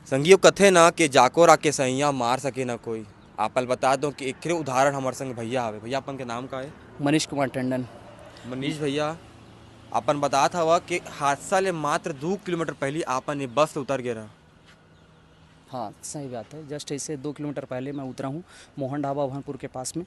संगियो कथे ना कि जाको राके सैया मार सके ना कोई। आपल बता दो कि एक उदाहरण हमारे संग भैया आवे। भैया अपन के नाम का है? मनीष कुमार टंडन। मनीष भैया, अपन बतात हवा कि हादसा ले मात्र 2 किलोमीटर पहले आपन ये बस से उतर गए रहा। हाँ सही बात है, जस्ट इससे 2 किलोमीटर पहले मैं उतरा हूँ मोहन ढाबा भानपुर के पास में।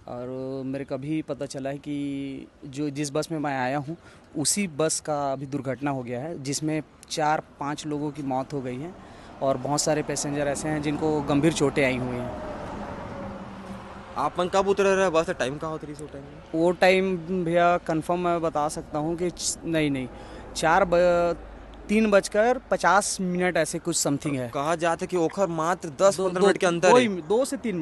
और मेरे को अभी पता चला है कि जो जिस बस में मैं आया हूँ उसी बस का अभी दुर्घटना हो गया है, जिसमें 4-5 लोगों की मौत हो गई है और बहुत सारे पैसेंजर ऐसे हैं जिनको गंभीर चोटें आई हुई हैं। आपन कब उतरे रहे बस? टाइम का होता रही टाइम में? वो टाइम भैया कंफर्म मैं बता सकता हूँ कि नहीं नहीं, 3:50 ऐसे कुछ समथिंग है। कहा जाता कि ओखर मात्र 10-15 मिनट के अंतर है। 2 से 3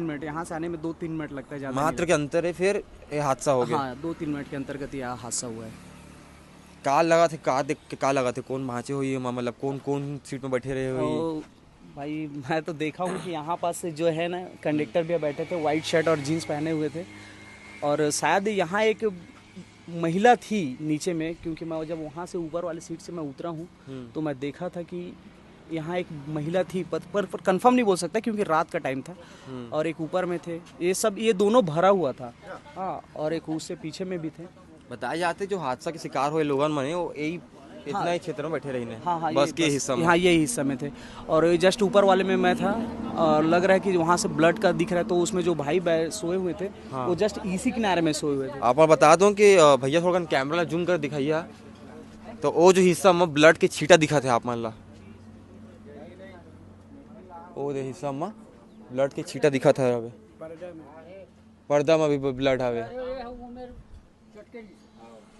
मिनट यहाँ से आने में 2-3 मिनट लगता है, ज़्यादा मात्र के अंतर है, फिर ये हादसा हो गया। हाँ 2-3 मिनट के अंतर्गत यह हादसा हुआ है। का लगा थे, का देख के का लगा थे, कौन माचे हुई मतलब कौन कौन सीट में बैठे रहे हुई? और भाई मैं तो देखा हूँ कि यहाँ पास से जो है ना कंडक्टर भी बैठे थे, वाइट शर्ट और जीन्स पहने हुए थे। और शायद यहाँ एक महिला थी नीचे में, क्योंकि मैं जब वहाँ से ऊपर वाली सीट से मैं उतरा हूँ तो मैं देखा था कि यहाँ एक महिला थी, पर कंफर्म नहीं बोल सकता क्योंकि रात का टाइम था। और एक ऊपर में थे, ये दोनों भरा हुआ था। हाँ, और एक उससे पीछे में भी थे। बताए जाते जो हादसा के शिकार हुए लोगन मने वो यही इतना ही क्षेत्र में बैठे रही। हाँ बस के हिस्सा में। हाँ यही हिस्सा में थे। और जस्ट ऊपर वाले में मैं था और लग रहा है कि वहाँ से ब्लड का दिख रहा है, तो उसमें जो भाई सोए हुए थे वो जस्ट इसी किनारे में सोए हुए थे। आप बता दो कि भैया थोड़ा कैमरा जूम कर दिखाइए, तो वो जो हिस्सा में ब्लड के छींटा दिखा थे आप मान ला, वो हिस्सा में ब्लड के छींटा दिखा था। पर्दा में भी ब्लड आवे।